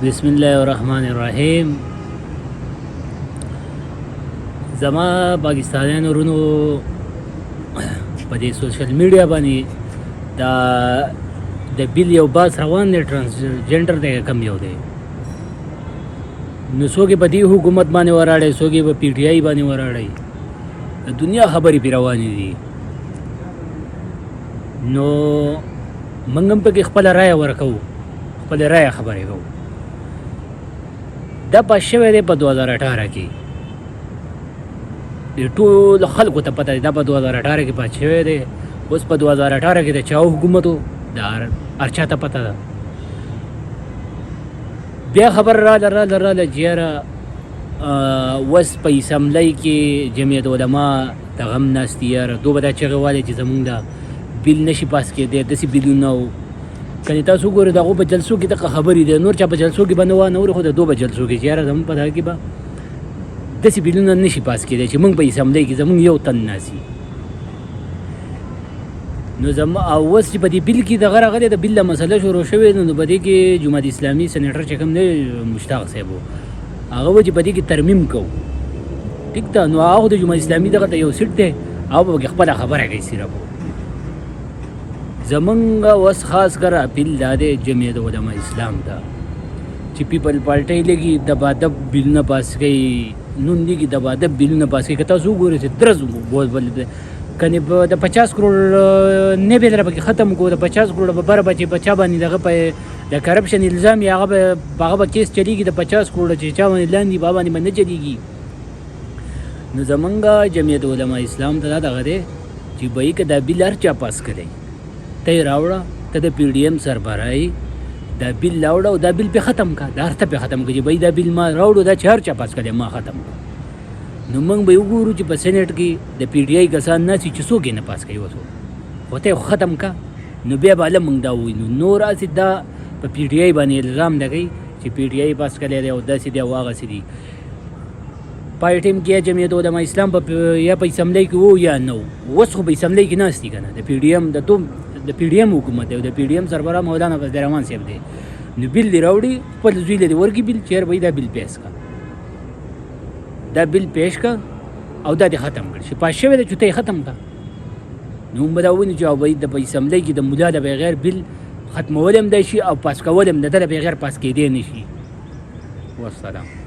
بسم الله الرحمن الرحیم. زما پاکستانیانو ورونو په دې سوشل میډیا باندې د بیل یو باس روان دی، ټرانسجنډر دی کم یو دی. نو څوک یې په دې حکومت باندې وراړی، څوک یې په پی ټي آی باندې وراړی. د دنیا خبرې پرې روانې دي. نو موږ هم پکې خپله رایه ورکوو، خپله رایه خبرې کوو. دا پاس شوی دی په 2018 کې. ټولو خلکو ته پته دی دا په 2018 کې پاس شوی دی. اوس په 2018 کې د چا حکومت و دا هر چا ته پته ده. بیا خبر راله چې یاره اوس په اسمبلی کې جمعیت علما دغه هم ناست دي. یاره دوی به دا چغې والې چې زمونږ دا بیل نشي پاس کېدی، داسې بیلونه و. کنې تاسو وګورئ د هغو په جلسو کې دغه خبرې دي. نور چا په جلسو کې به نه اوري، خو د دوی په جلسو کې چې یاره زمونږ په دغه کې به داسې بیلونه نشي پاس کېدی چې موږ په اسمبلی کې زمونږ یو تن ناسي. نو اوس چې په دې بیل کې دغه راغلی د بیل مسله شروع شوې، نو په دې کې جماعت اسلامي سینیټر چې کوم دی مشتاق صاحب و، هغه و چې په دې کې ترمیم کوو. ټیک ده، نو هغه د جماعت اسلامي دغه ته یو سیټ دی، هغه به پکې خپله خبره کوي. صرف زمونږ اوس خاص کر اپیل دا دی جمعیت علما اسلام ته چې پیپل پارټۍ لګي دبادب بیلونه پاس کوي، نون لګي دبادب بیلونه پاس کوي. که تاسو وګورئ چې درز بول کنې د 50 کروڑ نه به در پکې ختم کو، د 50 کروڑ به بر بچا باندې دغه په د کرپشن الزام یې هغه به کیس چلیږي. د 50 کروڑ چې چا باندې لاندې با باندې نه چلیږي. نو زمونږ جمعیت علما اسلام ته دا دغه دی چې بهی که دا بیل هر چا پاس کړی، ته یې راوړه، ته د پی ډي ایم سربراهي دا بیل راوړه او دا بیل پې ختم کا، دا هر ته پې ختم کړه چې بهی دا بیل ما راوړو، دا چې هر چا پاس کړی ما ختم کړه. نو موږ به وګورو چې په سینټ کې د پی ډي آی کسان ناسي چې څوک یې نه پاس کوي. اوس خو ته یې ختم کا، نو بیا به هله موږ دا ووینو. نور هسې دا په پی ډي آی باندې الزام لګوي چې پی ډي آی پاس کړی دی او داسې دی او هغسې دي. پای ټایم کې جمعیت علما اسلام یا په اسمبلی کې و یا نه و. اوس خو په اسمبلی کې ناست دي که نه، د پی ډي ایم د پی ډي ایم حکومت دی او د پی ډي ایم سربراہ مولانا فضل الرحمن صاحب دی. نو بیل دې راوړي، خپل زوی له دې ورکړي بیل چې یاره بهی دا بیل پیش کا، دا بیل پیش کا او دا دې ختم کړي چې پاس شوی دی چې ته یې ختم کا. نو موږ به دا ووینو چې بهی د په اسمبلی کې د ملا د بغیر بیل ختمول هم دی شي او پاس کول هم د ده د بغیر پاس کېدی نه شي. والسلام.